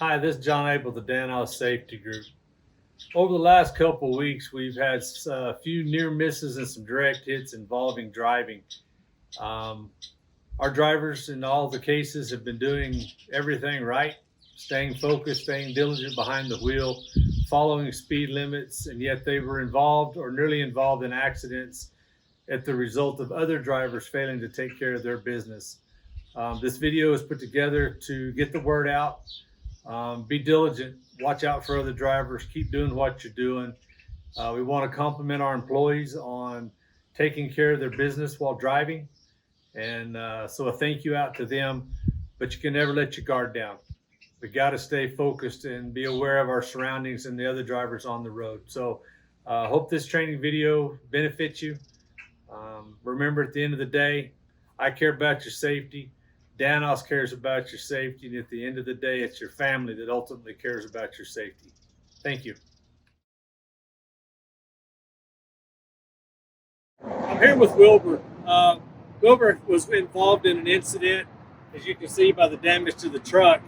Hi, this is John Abel, the Danos Safety Group. Over the last couple of weeks, we've had a few near misses and some direct hits involving driving. Um, our drivers in all the cases have been doing everything right, staying focused, staying diligent behind the wheel, following speed limits, and yet they were involved or nearly involved in accidents at the result of other drivers failing to take care of their business. This video is put together to get the word out. Be diligent. Watch out for other drivers. Keep doing what you're doing. We want to compliment our employees on taking care of their business while driving. And so a thank you out to them. But you can never let your guard down. We got to stay focused and be aware of our surroundings and the other drivers on the road. So hope this training video benefits you. Remember, at the end of the day, I care about your safety. Danos cares about your safety. And at the end of the day, it's your family that ultimately cares about your safety. Thank you. I'm here with Wilbur. Wilbur was involved in an incident, as you can see by the damage to the truck.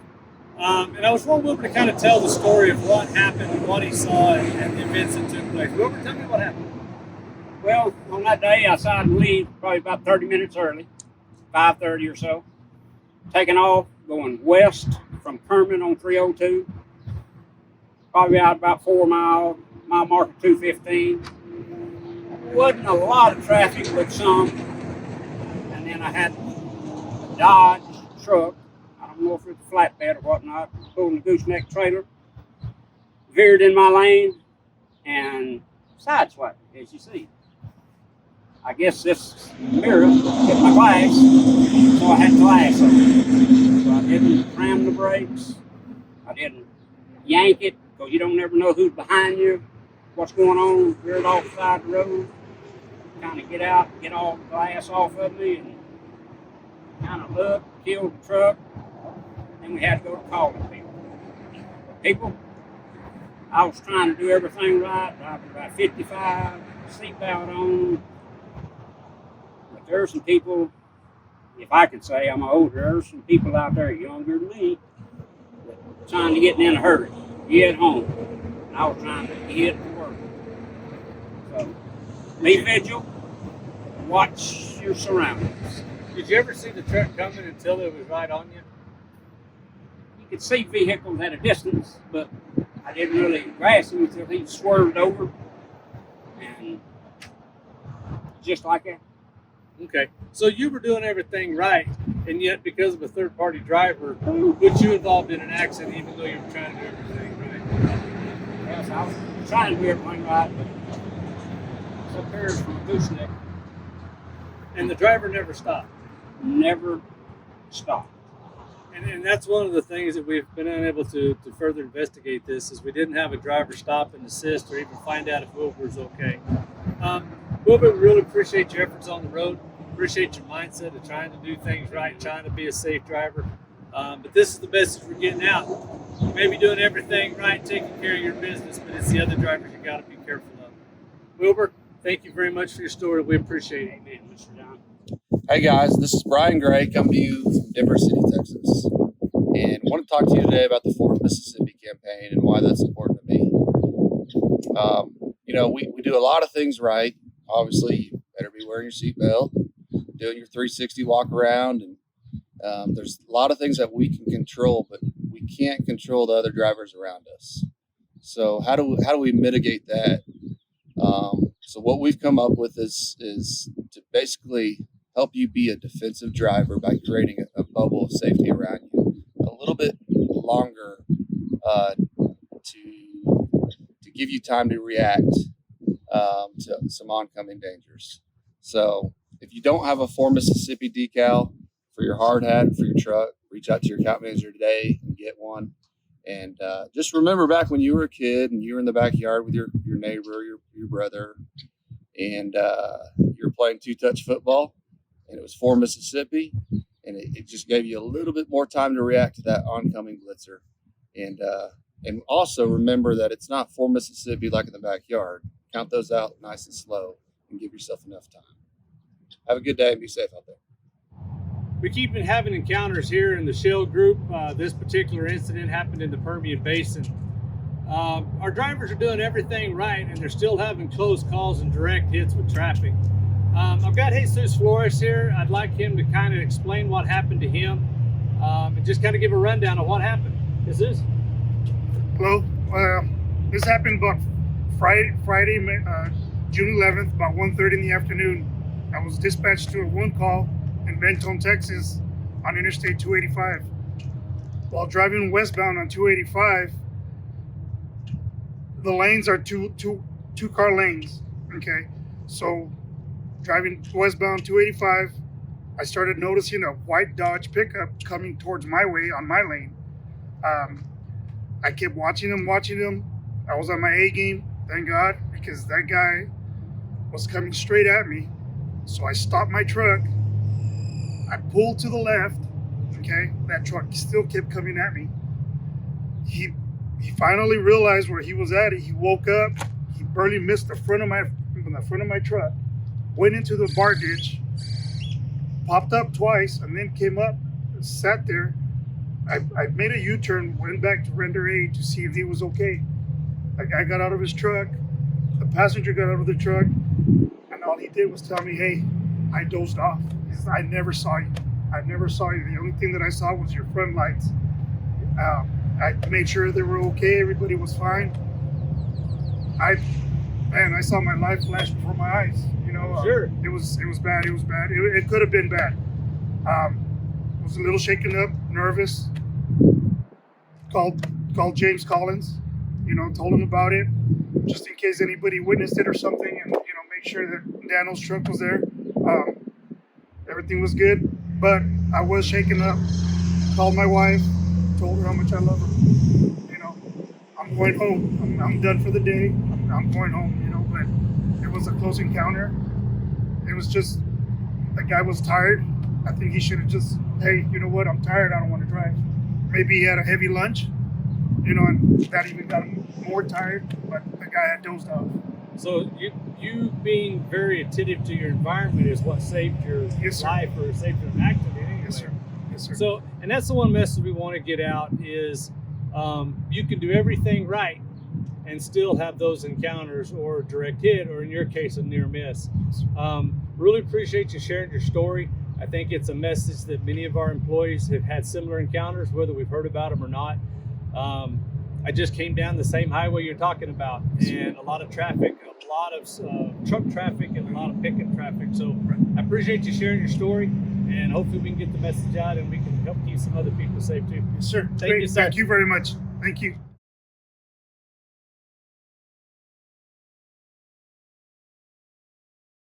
And I was wanting Wilbur to kind of tell the story of what happened and what he saw and the events that took place. Wilbur, tell me what happened. Well, on that day, I decided to leave probably about 30 minutes early, 5:30 or so, taking off, going west from Permian on 302, probably out about 4 mile marker 215. Wasn't a lot of traffic, but some. And then I had a Dodge truck, I don't know if it's a flatbed or whatnot, pulling a gooseneck trailer, veered in my lane and sideswiped, as you see. I guess this mirror hit my glass, so I had glass on it. So I didn't ram the brakes. I didn't yank it, because you don't never know who's behind you, what's going on. Veered off the side of the road, kind of get out, get all the glass off of me, and kind of look, killed the truck. Then we had to go to calling people. People, I was trying to do everything right. I was about 55, seatbelt on. But there are some people, if I could say I'm older, there's some people out there younger than me that trying to get in a hurry, get home. And I was trying to get to work. So be vigilant, watch your surroundings. Did you ever see the truck coming until it was right on you? You could see vehicles at a distance, but I didn't really grasp him until he swerved over. And just like that. Okay. So you were doing everything right, and yet because of a third-party driver, put you involved in an accident even though you were trying to do everything right. Yes, I was trying to do everything right, but it's up there from a gooseneck. And the driver never stopped. Never stopped. And that's one of the things that we've been unable to further investigate this is we didn't have a driver stop and assist or even find out if Wilbur's okay. Wilbur, we really appreciate your efforts on the road. Appreciate your mindset of trying to do things right, trying to be a safe driver. But this is the message we're getting out. You may be doing everything right, taking care of your business, but it's the other drivers you got to be careful of. Wilbur, thank you very much for your story. We appreciate it. Amen, Mr. John. Hey guys, this is Brian Gray coming to you from Denver City, Texas, and I want to talk to you today about the Fourth Mississippi campaign and why that's important to me. We do a lot of things right. Obviously, you better be wearing your seatbelt, doing your 360 walk around, and there's a lot of things that we can control, but we can't control the other drivers around us. So how do we mitigate that? So what we've come up with is to basically help you be a defensive driver by creating a bubble of safety around you a little bit longer to give you time to react to some oncoming dangers. So if you don't have a 4 Mississippi decal for your hard hat, for your truck, reach out to your account manager today and get one. And just remember back when you were a kid and you were in the backyard with your neighbor, your brother, and you were playing two-touch football, and it was 4 Mississippi, and it just gave you a little bit more time to react to that oncoming blitzer. And also remember that it's not 4 Mississippi like in the backyard. Count those out nice and slow and give yourself enough time. Have a good day and be safe out there. we keep having encounters here in the Shale group. This particular incident happened in the Permian Basin. Our drivers are doing everything right, and they're still having close calls and direct hits with traffic. I've got Jesus Flores here. I'd like him to kind of explain what happened to him and just kind of give a rundown of what happened. Jesus? Hello. This happened about Friday, June 11th, about 1:30 in the afternoon. I was dispatched to a one call in Benton, Texas, on Interstate 285. While driving westbound on 285, the lanes are two car lanes. Okay, so driving westbound 285, I started noticing a white Dodge pickup coming towards my way on my lane. I kept watching him. I was on my A game, thank God, because that guy was coming straight at me. So I stopped my truck. I pulled to the left. Okay, that truck still kept coming at me. He finally realized where he was at. He woke up. He barely missed the front of my truck. Went into the bar ditch. Popped up twice and then came up and sat there. I made a U-turn, went back to render aid to see if he was okay. The guy got out of his truck. The passenger got out of the truck, and all he did was tell me, "Hey, I dozed off. He said, I never saw you. The only thing that I saw was your front lights." I made sure they were okay. Everybody was fine. I saw my life flash before my eyes. You know, Sure. It was bad. It could have been bad. Was a little shaken up, nervous. Called James Collins. You know, told him about it, just in case anybody witnessed it or something, and make sure that Danos' truck was there. Everything was good, but I was shaken up. Called my wife, told her how much I love her. I'm going home. I'm done for the day. I'm going home. But it was a close encounter. It was just the guy was tired. I think he should have just, hey, you know what? I'm tired. I don't want to drive. Maybe he had a heavy lunch. And that even got him more tired, but the guy had dozed off. So you being very attentive to your environment is what saved your Yes, sir. life or saved your accident anyway. Yes, sir. So, and that's the one message we want to get out is you can do everything right and still have those encounters or a direct hit, or in your case, a near miss. Really appreciate you sharing your story. I think it's a message that many of our employees have had similar encounters, whether we've heard about them or not. I just came down the same highway you're talking about, and a lot of traffic, a lot of truck traffic, and a lot of pickup traffic. So I appreciate you sharing your story, and hopefully we can get the message out and we can help keep some other people safe too. Yes, sir. Thank you, sir. Thank you very much. Thank you.